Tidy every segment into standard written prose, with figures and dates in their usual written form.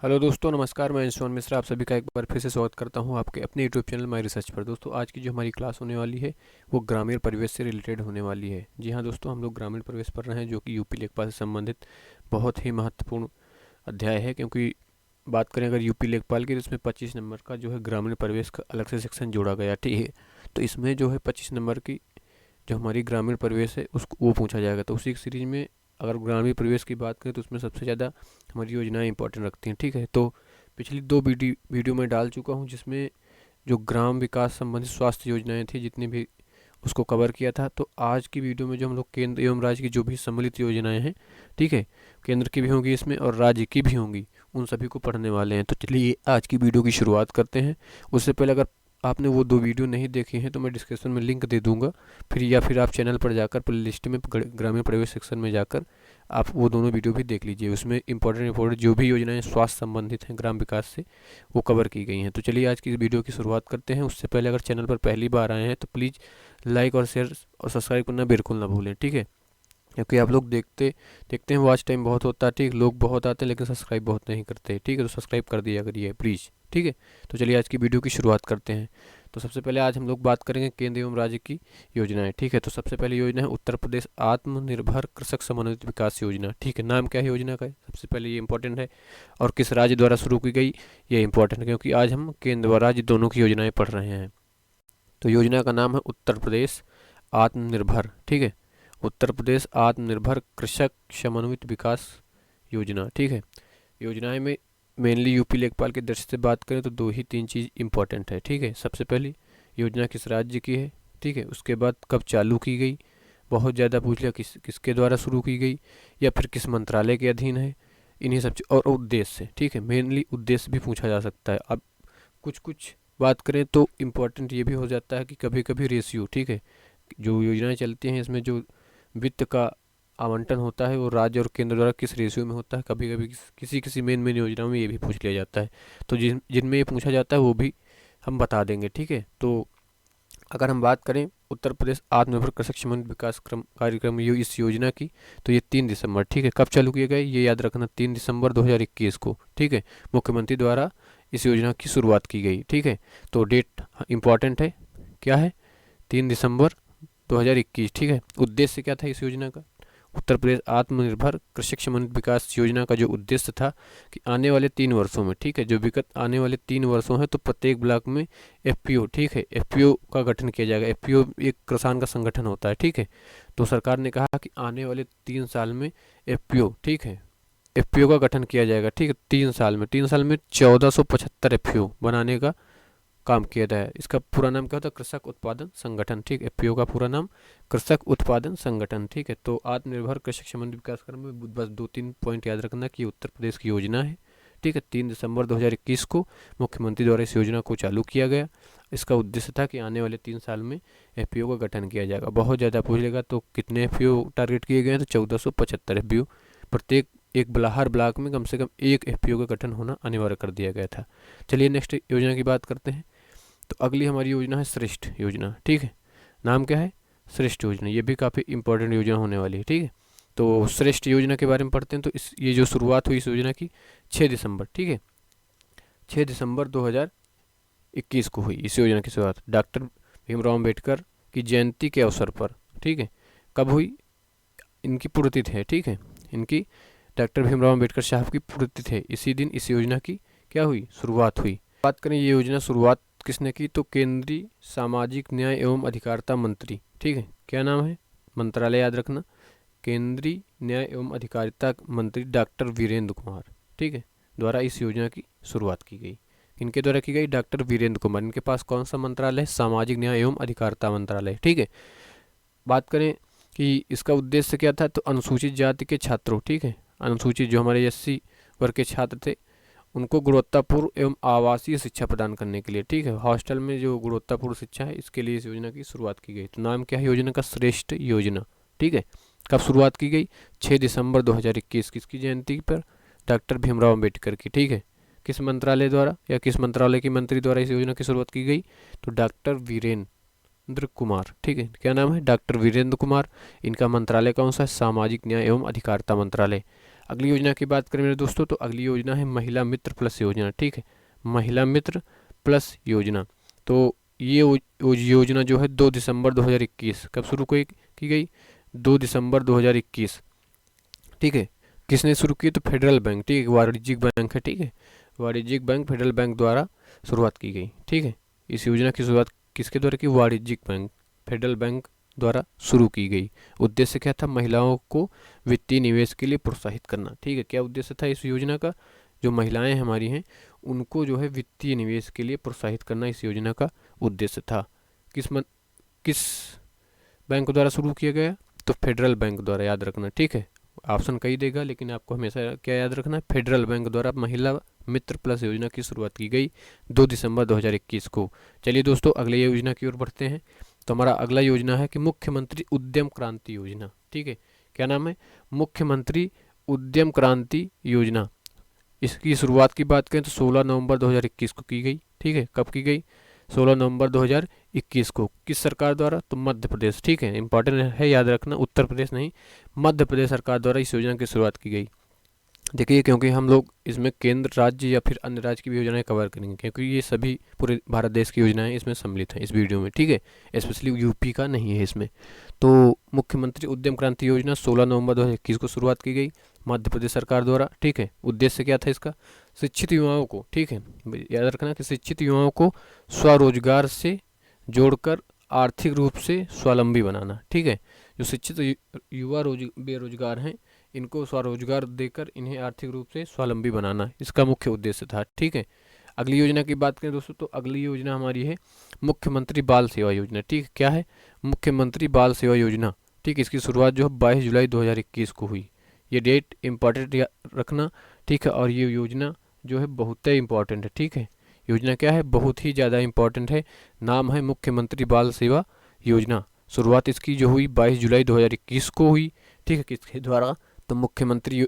Hello दोस्तों, नमस्कार। मैं अंशुमान मिश्रा आप सभी का एक बार फिर से स्वागत करता हूं आपके अपने यूट्यूब चैनल माई रिसर्च पर। दोस्तों, आज की जो हमारी क्लास होने वाली है वो ग्रामीण परिवेश से रिलेटेड होने वाली है। जी हाँ दोस्तों, हम लोग ग्रामीण परिवेश पढ़ रहे हैं जो कि यूपी लेखपाल से संबंधित बहुत ही महत्वपूर्ण अध्याय है। क्योंकि बात करें अगर यूपी लेखपाल की, तो इसमें 25 नंबर का जो है ग्रामीण परिवेश का अलग से सेक्शन जोड़ा गया, ठीक है। तो इसमें जो है 25 नंबर की जो हमारी ग्रामीण परिवेश है उसको वो पूछा जाएगा। तो उसी सीरीज में अगर ग्रामीण परिवेश की बात करें तो उसमें सबसे ज़्यादा हमारी योजनाएं इंपॉर्टेंट रखती हैं, ठीक है। तो पिछली दो वीडियो में डाल चुका हूं जिसमें जो ग्राम विकास संबंधित स्वास्थ्य योजनाएं थी जितनी भी उसको कवर किया था। तो आज की वीडियो में जो हम लोग केंद्र एवं राज्य की जो भी सम्मिलित योजनाएं हैं, ठीक है, केंद्र की भी होंगी इसमें और राज्य की भी होंगी, उन सभी को पढ़ने वाले हैं। तो चलिए आज की वीडियो की शुरुआत करते हैं। उससे पहले अगर आपने वो दो वीडियो नहीं देखी हैं तो मैं डिस्क्रिप्शन में लिंक दे दूंगा, फिर आप चैनल पर जाकर प्लेलिस्ट में ग्रामीण प्रवेश सेक्शन में जाकर आप वो दोनों वीडियो भी देख लीजिए। उसमें इंपॉर्टेंट जो भी योजनाएं स्वास्थ्य संबंधित हैं ग्राम विकास से वो कवर की गई हैं। तो चलिए आज की वीडियो की शुरुआत करते हैं। उससे पहले अगर चैनल पर पहली बार आए हैं तो प्लीज़ लाइक और शेयर और सब्सक्राइब करना बिल्कुल ना भूलें, ठीक है। क्योंकि आप लोग देखते देखते हैं वॉच टाइम बहुत होता है, ठीक, लोग बहुत आते हैं लेकिन सब्सक्राइब बहुत नहीं करते, ठीक है। तो सब्सक्राइब कर दिया करिए प्लीज़, ठीक है। तो चलिए आज की वीडियो की शुरुआत करते हैं। तो सबसे पहले आज हम लोग बात करेंगे केंद्र एवं राज्य की योजनाएं, ठीक है। तो सबसे पहली योजना है उत्तर प्रदेश आत्मनिर्भर कृषक समन्वित विकास योजना, ठीक है। नाम क्या है योजना का, सबसे पहले ये इंपॉर्टेंट है। और किस राज्य द्वारा शुरू की गई, ये इंपॉर्टेंट है क्योंकि आज हम केंद्र व राज्य दोनों की योजनाएं पढ़ रहे हैं। तो योजना का नाम है उत्तर प्रदेश आत्मनिर्भर, ठीक है, उत्तर प्रदेश आत्मनिर्भर कृषक समन्वित विकास योजना, ठीक है। योजनाएं में मेनली यूपी लेखपाल के दृष्टि से बात करें तो दो ही तीन चीज़ इंपॉर्टेंट है, ठीक है। सबसे पहली योजना किस राज्य की है, ठीक है। उसके बाद कब चालू की गई, बहुत ज़्यादा पूछ लिया किसके द्वारा शुरू की गई या फिर किस मंत्रालय के अधीन है, इन्हीं सब चीज़ और उद्देश्य, ठीक है। मेनली उद्देश्य भी पूछा जा सकता है। अब कुछ कुछ बात करें तो इम्पोर्टेंट ये भी हो जाता है कि कभी कभी रेशियो, ठीक है, जो योजनाएं चलती हैं इसमें जो वित्त का आवंटन होता है वो राज्य और केंद्र द्वारा किस रेशियो में होता है, कभी कभी किसी किसी मेन मेन योजनाओं में ये भी पूछ लिया जाता है। तो जिनमें ये पूछा जाता है वो भी हम बता देंगे, ठीक है। तो अगर हम बात करें उत्तर प्रदेश आत्मनिर्भर कृषक समन्वित विकास कार्यक्रम इस योजना की, तो ये 3 दिसंबर, ठीक है, कब चालू किए गए ये याद रखना, 3 दिसंबर 2021 को, ठीक है, मुख्यमंत्री द्वारा इस योजना की शुरुआत की गई, ठीक है। तो डेट इंपॉर्टेंट है, क्या है, 3 दिसंबर 2021, ठीक है। उद्देश्य क्या था इस योजना का, उत्तर प्रदेश आत्मनिर्भर कृषक समन्वित विकास योजना का जो उद्देश्य था कि आने वाले 3 वर्षों में, ठीक है, जो विगत आने वाले 3 वर्षों हैं तो प्रत्येक ब्लॉक में एफपीओ, ठीक है, एफपीओ का गठन किया जाएगा। एफपीओ एक किसान का संगठन होता है, ठीक है। तो सरकार ने कहा कि आने वाले 3 साल में एफपीओ, ठीक है, एफपीओ का गठन किया जाएगा, ठीक है। 3 साल में 1475 एफपीओ बनाने का काम किया था। इसका पूरा नाम क्या होता है, कृषक उत्पादन संगठन, ठीक है। एफपीओ का पूरा नाम कृषक उत्पादन संगठन, ठीक है। तो आत्मनिर्भर कृषक समन्वित विकास कार्यक्रम में बस दो तीन पॉइंट याद रखना कि उत्तर प्रदेश की योजना है, ठीक है। 3 दिसंबर 2021 को मुख्यमंत्री द्वारा इस योजना को चालू किया गया। इसका उद्देश्य था कि आने वाले 3 साल में एफपीओ का गठन किया जाएगा। बहुत ज़्यादा पूछ लेगा तो कितने एफपीओ टारगेट किए गए हैं, तो 1475 एफपीओ, प्रत्येक एक हर ब्लॉक में कम से कम एक एफपीओ का गठन होना अनिवार्य कर दिया गया था। चलिए नेक्स्ट योजना की बात करते हैं। तो अगली हमारी योजना है श्रेष्ठ योजना, ठीक है। नाम क्या है, श्रेष्ठ योजना, ये भी काफ़ी इंपॉर्टेंट योजना होने वाली है, ठीक है। तो श्रेष्ठ योजना के बारे में पढ़ते हैं। तो ये जो शुरुआत हुई इस योजना की 6 दिसंबर, ठीक है, 6 दिसंबर 2021 को हुई इस योजना की शुरुआत डॉक्टर भीमराव अम्बेडकर की जयंती के अवसर पर, ठीक है। कब हुई, इनकी पुण्यतिथि है, ठीक है, इनकी डॉक्टर भीमराव अम्बेडकर साहब की पुण्यतिथि है, इसी दिन इस योजना की क्या हुई, शुरुआत हुई। बात करें ये योजना शुरुआत किसने की, तो केंद्रीय सामाजिक न्याय एवं अधिकारिता मंत्री, ठीक है, क्या नाम है, मंत्रालय याद रखना, केंद्रीय न्याय एवं अधिकारिता मंत्री डॉक्टर वीरेंद्र कुमार, ठीक है, द्वारा इस योजना की शुरुआत की गई। इनके द्वारा की गई, डॉक्टर वीरेंद्र कुमार। इनके पास कौन सा मंत्रालय है, सामाजिक न्याय एवं अधिकारिता मंत्रालय, ठीक है। बात करें कि इसका उद्देश्य क्या था, तो अनुसूचित जाति के छात्रों, ठीक है, अनुसूचित जो हमारे एससी वर्ग के छात्र थे उनको गुणवत्तापूर्ण एवं आवासीय शिक्षा प्रदान करने के लिए, ठीक है, हॉस्टल में जो गुणवत्तापूर्ण शिक्षा है इसके लिए इस योजना की शुरुआत की गई। तो नाम क्या है योजना का, श्रेष्ठ योजना, ठीक है। कब शुरुआत की गई, 6 दिसंबर 2021, किसकी जयंती पर, डॉक्टर भीमराव अम्बेडकर की, ठीक है। किस मंत्रालय द्वारा या किस मंत्रालय के मंत्री द्वारा इस योजना की शुरुआत की गई, तो डॉक्टर वीरेंद्र कुमार, ठीक है, क्या नाम है, डॉक्टर वीरेंद्र कुमार। इनका मंत्रालय कौन सा है, सामाजिक न्याय एवं अधिकारिता मंत्रालय। अगली योजना की बात करें मेरे दोस्तों, तो अगली योजना है महिला मित्र प्लस योजना। ठीक है, महिला मित्र प्लस योजना। तो ये योजना जो है 2 दिसंबर 2021 कब शुरू की गई? 2 दिसंबर 2021। ठीक है, किसने शुरू की? तो फेडरल बैंक, ठीक है, वाणिज्यिक बैंक है। ठीक है, वाणिज्यिक बैंक फेडरल बैंक द्वारा शुरुआत की गई। ठीक है, इस योजना की शुरुआत किसके द्वारा की? वाणिज्यिक बैंक फेडरल बैंक द्वारा शुरू की गई। उद्देश्य क्या था? महिलाओं को वित्तीय निवेश के लिए प्रोत्साहित करना। ठीक है, क्या उद्देश्य था इस योजना का? जो महिलाएं हमारी हैं उनको जो है वित्तीय निवेश के लिए प्रोत्साहित करना इस योजना का उद्देश्य था। किस बैंक द्वारा शुरू किया गया? तो फेडरल बैंक द्वारा, याद रखना। ठीक है, ऑप्शन कई देगा लेकिन आपको हमेशा क्या याद रखना है? फेडरल बैंक द्वारा महिला मित्र प्लस योजना की शुरुआत की गई 2 दिसंबर 2021 को। चलिए दोस्तों, अगले योजना की ओर बढ़ते हैं। तो हमारा अगला योजना है कि मुख्यमंत्री उद्यम क्रांति योजना। ठीक है, क्या नाम है? मुख्यमंत्री उद्यम क्रांति योजना। इसकी शुरुआत की बात करें तो 16 नवंबर 2021 को की गई। ठीक है, कब की गई? 16 नवंबर 2021 को। किस सरकार द्वारा? तो मध्य प्रदेश। ठीक है, इंपॉर्टेंट है, याद रखना, उत्तर प्रदेश नहीं, मध्य प्रदेश सरकार द्वारा इस योजना की शुरुआत की गई। देखिए, क्योंकि हम लोग इसमें केंद्र राज्य या फिर अन्य राज्य की भी योजनाएं कवर करेंगे, क्योंकि ये सभी पूरे भारत देश की योजनाएं इसमें सम्मिलित हैं इस वीडियो में। ठीक है, स्पेशली यूपी का नहीं है इसमें। तो मुख्यमंत्री उद्यम क्रांति योजना 16 नवंबर 2021 को शुरुआत की गई मध्य प्रदेश सरकार द्वारा। ठीक है, उद्देश्य क्या था इसका? शिक्षित युवाओं को, ठीक है, याद रखना कि शिक्षित युवाओं को स्वरोजगार से जोड़कर आर्थिक रूप से स्वावलंबी बनाना। ठीक है, जो शिक्षित युवा बेरोजगार हैं इनको स्वरोजगार देकर इन्हें आर्थिक रूप से स्वावलंबी बनाना, इसका मुख्य उद्देश्य था। ठीक है, अगली योजना की बात करें दोस्तों, तो अगली योजना हमारी है मुख्यमंत्री बाल सेवा योजना। ठीक, क्या है? मुख्यमंत्री बाल सेवा योजना। ठीक, इसकी शुरुआत जो है 22 जुलाई 2021 को हुई। ये डेट इंपॉर्टेंट रखना। ठीक है, और ये योजना जो है बहुत ही इंपॉर्टेंट है। ठीक है, योजना क्या है? बहुत ही ज़्यादा इंपॉर्टेंट है। नाम है मुख्यमंत्री बाल सेवा योजना। शुरुआत इसकी जो हुई 22 जुलाई 2021 को हुई। ठीक है, किसके द्वारा? तो मुख्यमंत्री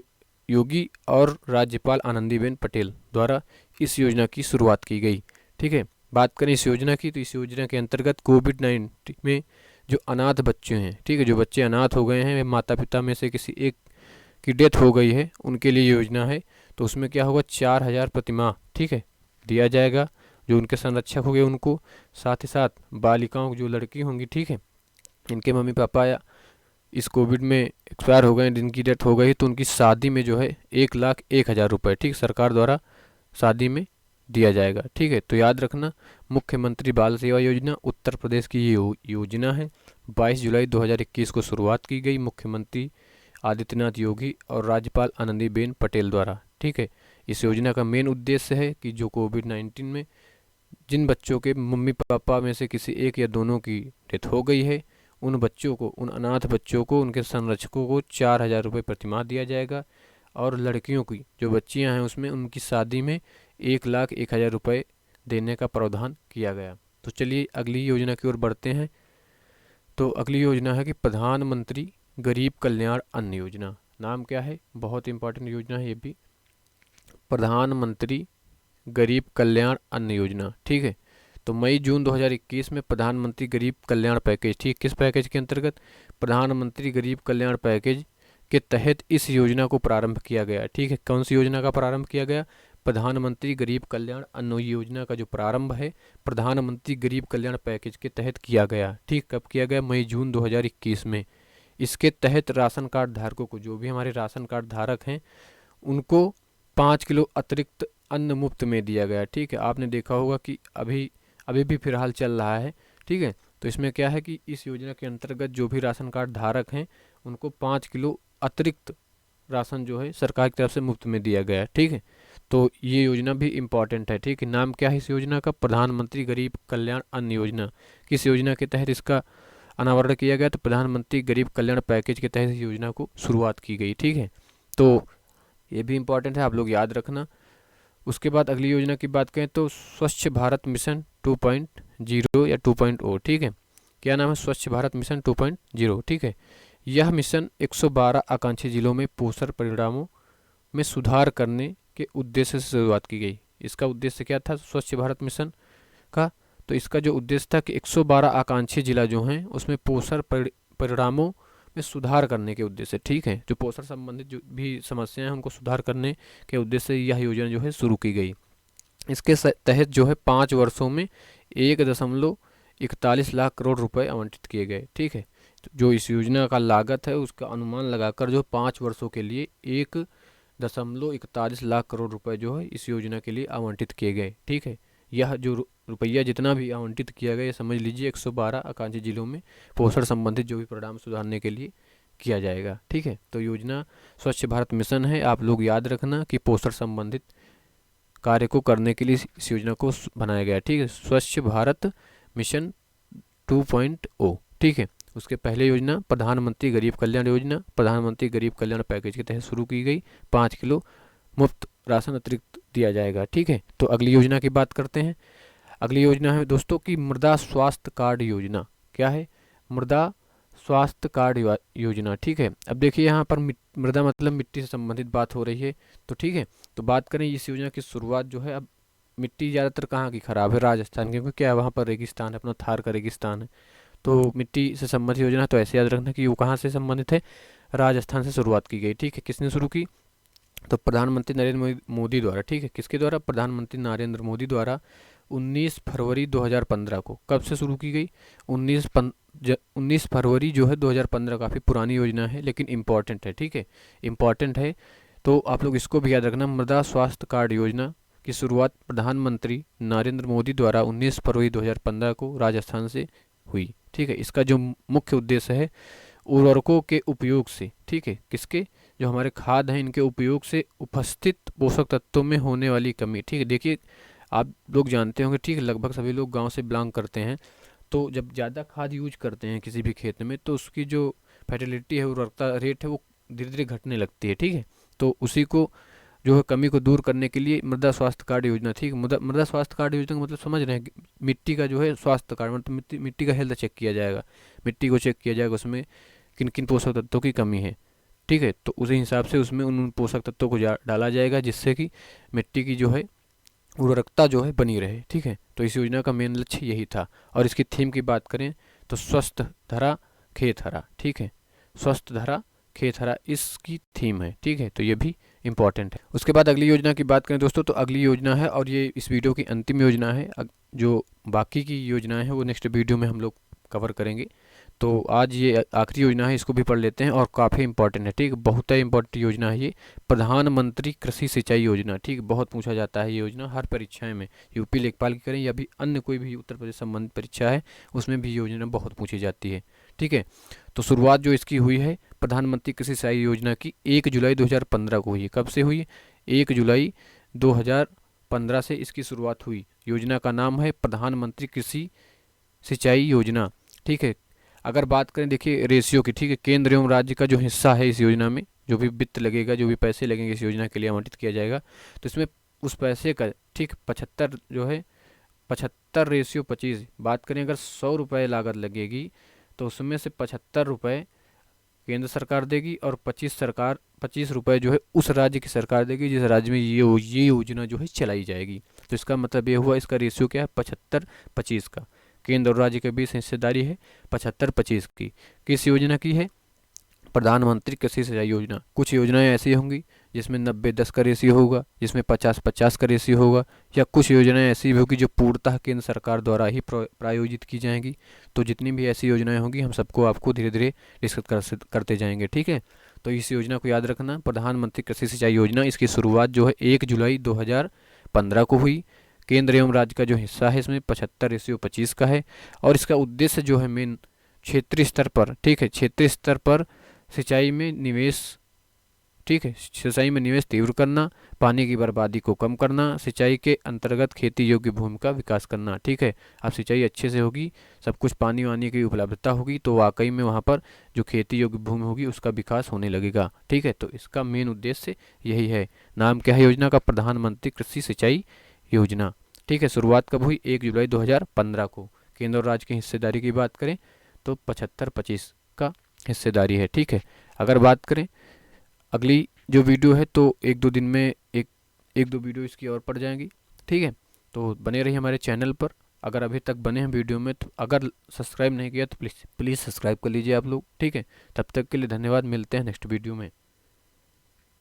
योगी और राज्यपाल आनंदीबेन पटेल द्वारा इस योजना की शुरुआत की गई। ठीक है, बात करें इस योजना की, तो इस योजना के अंतर्गत कोविड-19 में जो अनाथ बच्चे हैं, ठीक है, जो बच्चे अनाथ हो गए हैं, माता पिता में से किसी एक की डेथ हो गई है, उनके लिए योजना है। तो उसमें क्या होगा? 4,000 प्रतिमाह, ठीक है, दिया जाएगा जो उनके संरक्षक हो गए उनको। साथ ही साथ बालिकाओं जो लड़की होंगी, ठीक है, इनके मम्मी पापा या इस कोविड में एक्सपायर हो गए, जिनकी डेथ हो गई, तो उनकी शादी में जो है 1,01,000 रुपये, ठीक, सरकार द्वारा शादी में दिया जाएगा। ठीक है, तो याद रखना, मुख्यमंत्री बाल सेवा योजना उत्तर प्रदेश की ये योजना है। 22 जुलाई 2021 को शुरुआत की गई मुख्यमंत्री आदित्यनाथ योगी और राज्यपाल आनंदीबेन पटेल द्वारा। ठीक है, इस योजना का मेन उद्देश्य है कि जो कोविड-19 में जिन बच्चों के मम्मी पापा में से किसी एक या दोनों की डेथ हो गई है, उन बच्चों को, उन अनाथ बच्चों को, उनके संरक्षकों को 4,000 रुपये प्रतिमाह दिया जाएगा। और लड़कियों की जो बच्चियां हैं उसमें उनकी शादी में 1,01,000 रुपये देने का प्रावधान किया गया। तो चलिए अगली योजना की ओर बढ़ते हैं। तो अगली योजना है कि प्रधानमंत्री गरीब कल्याण अन्न योजना। नाम क्या है? बहुत इंपॉर्टेंट योजना है ये भी, प्रधानमंत्री गरीब कल्याण अन्न योजना। ठीक है, तो मई जून 2021 में प्रधानमंत्री गरीब कल्याण पैकेज, ठीक, किस पैकेज के अंतर्गत? प्रधानमंत्री गरीब कल्याण पैकेज के तहत इस योजना को प्रारंभ किया गया। ठीक है, कौन सी योजना का प्रारंभ किया गया? प्रधानमंत्री गरीब कल्याण अन्न योजना का जो प्रारंभ है प्रधानमंत्री गरीब कल्याण पैकेज के तहत किया गया। ठीक, कब किया गया? मई जून 2021 में। इसके तहत राशन कार्ड धारकों को, जो भी हमारे राशन कार्ड धारक हैं, उनको 5 किलो अतिरिक्त अन्न मुफ्त में दिया गया। ठीक है, आपने देखा होगा कि अभी भी फिलहाल चल रहा है। ठीक है, तो इसमें क्या है कि इस योजना के अंतर्गत जो भी राशन कार्ड धारक हैं उनको 5 किलो अतिरिक्त राशन जो है सरकार की तरफ से मुफ्त में दिया गया है। ठीक है, तो ये योजना भी इम्पॉर्टेंट है। ठीक है, नाम क्या है इस योजना का? प्रधानमंत्री गरीब कल्याण अन्न योजना। किस योजना के तहत इसका अनावरण किया गया? तो प्रधानमंत्री गरीब कल्याण पैकेज के तहत इस योजना को शुरुआत की गई। ठीक है, तो ये भी इम्पॉर्टेंट है, आप लोग याद रखना। उसके बाद अगली योजना की बात करें तो स्वच्छ भारत मिशन 2.0 या 2.0। ठीक है, क्या नाम है? स्वच्छ भारत मिशन 2.0। ठीक है, यह मिशन 112 आकांक्षी जिलों में पोषण परिणामों में सुधार करने के उद्देश्य से शुरुआत की गई। इसका उद्देश्य क्या था स्वच्छ भारत मिशन का? तो इसका जो उद्देश्य था कि 112 आकांक्षी जिला जो हैं उसमें पोषण परिणामों में सुधार करने के उद्देश्य से, ठीक है, जो पोषण संबंधित जो भी समस्याएं हैं उनको सुधार करने के उद्देश्य से यह योजना जो है शुरू की गई। इसके तहत जो है 5 वर्षों में 1.41 लाख करोड़ रुपए आवंटित किए गए, ठीक है। तो जो इस योजना का लागत है उसका अनुमान लगाकर जो 5 वर्षों के लिए 1.41 लाख करोड़ रुपए जो है इस योजना के लिए आवंटित किए गए, ठीक है। यह जो रुपया जितना भी आवंटित किया गया, समझ लीजिए 112 आकांक्षी जिलों में पोषण संबंधित जो भी परिणाम सुधारने के लिए किया जाएगा, ठीक है। तो योजना स्वच्छ भारत मिशन है, आप लोग याद रखना कि पोषण संबंधित कार्य को करने के लिए इस योजना को बनाया गया, ठीक है, स्वच्छ भारत मिशन 2.0, ठीक है। उसके पहले योजना प्रधानमंत्री गरीब कल्याण योजना, प्रधानमंत्री गरीब कल्याण पैकेज के तहत शुरू की गई। 5 किलो मुफ्त राशन अतिरिक्त दिया जाएगा, ठीक है। तो अगली योजना की बात करते हैं। अगली योजना है दोस्तों की मृदा स्वास्थ्य कार्ड योजना। क्या है? मृदा स्वास्थ्य कार्ड योजना, ठीक है। अब देखिए यहाँ पर मृदा मतलब मिट्टी से संबंधित बात हो रही है, तो ठीक है। तो बात करें इस योजना की शुरुआत जो है, अब मिट्टी ज़्यादातर कहाँ की ख़राब है? राजस्थान की, क्योंकि क्या है वहाँ पर रेगिस्तान है, अपना थार का रेगिस्तान है। तो मिट्टी से संबंधित योजना, तो ऐसे याद रखना कि वो कहाँ से संबंधित है, राजस्थान से शुरुआत की गई, ठीक है। किसने शुरू की? तो प्रधानमंत्री नरेंद्र मोदी द्वारा, ठीक है। किसके द्वारा? प्रधानमंत्री नरेंद्र मोदी द्वारा 19 फरवरी 2015 को। कब से शुरू की गई? 19 फरवरी जो है 2015, काफ़ी पुरानी योजना है लेकिन इम्पॉर्टेंट है, ठीक है, इम्पॉर्टेंट है। तो आप लोग इसको भी याद रखना, मृदा स्वास्थ्य कार्ड योजना की शुरुआत प्रधानमंत्री नरेंद्र मोदी द्वारा 19 फरवरी 2015 को राजस्थान से हुई, ठीक है। इसका जो मुख्य उद्देश्य है, उर्वरकों के उपयोग से, ठीक है, किसके? जो हमारे खाद हैं इनके उपयोग से उपस्थित पोषक तत्वों में होने वाली कमी, ठीक है। देखिए आप लोग जानते होंगे, ठीक है, लगभग सभी लोग गांव से बिलोंग करते हैं, तो जब ज़्यादा खाद यूज करते हैं किसी भी खेत में तो उसकी जो फर्टिलिटी है, उर्वरकता रेट है, वो धीरे धीरे घटने लगती है, ठीक है। तो उसी को जो है कमी को दूर करने के लिए मृदा स्वास्थ्य कार्ड योजना, ठीक है। मृदा स्वास्थ्य कार्ड योजना का मतलब समझ रहे हैं, मिट्टी का जो है स्वास्थ्य कार्ड, मतलब मिट्टी का हेल्थ चेक किया जाएगा, मिट्टी को चेक किया जाएगा, उसमें किन किन पोषक तत्वों की कमी है, ठीक है। तो उसी हिसाब से उसमें उन पोषक तत्वों को डाला जाएगा जिससे कि मिट्टी की जो है उर्वरकता जो है बनी रहे, ठीक है। तो इस योजना का मेन लक्ष्य यही था। और इसकी थीम की बात करें तो स्वस्थ धरा खेत हरा, ठीक है, स्वस्थ धरा खेत हरा इसकी थीम है, ठीक है। तो ये भी इम्पॉर्टेंट है। उसके बाद अगली योजना की बात करें दोस्तों, तो अगली योजना है, और ये इस वीडियो की अंतिम योजना है, जो बाकी की योजनाएं हैं वो नेक्स्ट वीडियो में हम लोग कवर करेंगे। तो आज ये आखिरी योजना है, इसको भी पढ़ लेते हैं, और काफ़ी इंपॉर्टेंट है, ठीक, बहुत ही इंपॉर्टेंट योजना है ये, प्रधानमंत्री कृषि सिंचाई योजना, ठीक। बहुत पूछा जाता है ये योजना हर परीक्षाएं में, यूपी लेखपाल की करें या भी अन्य कोई भी उत्तर प्रदेश संबंधित परीक्षा है उसमें भी योजना बहुत पूछी जाती है, ठीक है। तो शुरुआत जो इसकी हुई है प्रधानमंत्री कृषि सिंचाई योजना की 1 जुलाई 2015 को हुई है। कब से हुई? 1 जुलाई 2015 से इसकी शुरुआत हुई। योजना का नाम है प्रधानमंत्री कृषि सिंचाई योजना, ठीक है। अगर बात करें देखिए रेशियो की, ठीक है, केंद्र एवं राज्य का जो हिस्सा है इस योजना में, जो भी वित्त लगेगा, जो भी पैसे लगेंगे इस योजना के लिए आवंटित किया जाएगा, तो इसमें उस पैसे का, ठीक, 75 जो है 75:25। बात करें अगर 100 रुपये लागत लगेगी तो उसमें से 75 रुपये केंद्र सरकार देगी और 25 रुपये जो है उस राज्य की सरकार देगी जिस राज्य में ये योजना जो है चलाई जाएगी। तो इसका मतलब ये हुआ, इसका रेशियो क्या है? 75:25 का। केंद्र और राज्य के बीच हिस्सेदारी है 75:25 की। किस योजना की है? प्रधानमंत्री कृषि सिंचाई योजना। कुछ योजनाएं ऐसी होंगी जिसमें 90-10 का रेशियो होगा, जिसमें 50-50 का रेशियो होगा, या कुछ योजनाएं ऐसी भी होगी जो पूर्णतः केंद्र सरकार द्वारा ही प्रायोजित की जाएंगी। तो जितनी भी ऐसी योजनाएं होंगी हम सबको आपको धीरे धीरे डिस्कस करते जाएंगे, ठीक है। तो इस योजना को याद रखना, प्रधानमंत्री कृषि सिंचाई योजना, इसकी शुरुआत जो है 1 जुलाई 2015 को हुई। केंद्र एवं राज्य का जो हिस्सा है इसमें 75:25 का है, और इसका उद्देश्य जो है मेन क्षेत्रीय स्तर पर, ठीक है, क्षेत्रीय स्तर पर सिंचाई में निवेश, ठीक है, सिंचाई में निवेश तीव्र करना, पानी की बर्बादी को कम करना, सिंचाई के अंतर्गत खेती योग्य भूमि का विकास करना, ठीक है। अब सिंचाई अच्छे से होगी, सब कुछ पानी वानी की उपलब्धता होगी, तो वाकई में वहाँ पर जो खेती योग्य भूमि होगी उसका विकास होने लगेगा, ठीक है। तो इसका मेन उद्देश्य यही है। नाम क्या है योजना का? प्रधानमंत्री कृषि सिंचाई योजना, ठीक है। शुरुआत कब हुई? 1 जुलाई 2015 को। केंद्र और राज्य की हिस्सेदारी की बात करें तो 75-25 का हिस्सेदारी है, ठीक है। अगर बात करें अगली जो वीडियो है तो 1-2 दिन में एक 1-2 वीडियो इसकी और पड़ जाएंगी, ठीक है। तो बने रहिए हमारे चैनल पर। अगर अभी तक बने हैं वीडियो में, तो अगर सब्सक्राइब नहीं किया तो प्लीज़ प्लीज़ सब्सक्राइब कर लीजिए आप लोग, ठीक है। तब तक के लिए धन्यवाद, मिलते हैं नेक्स्ट वीडियो में।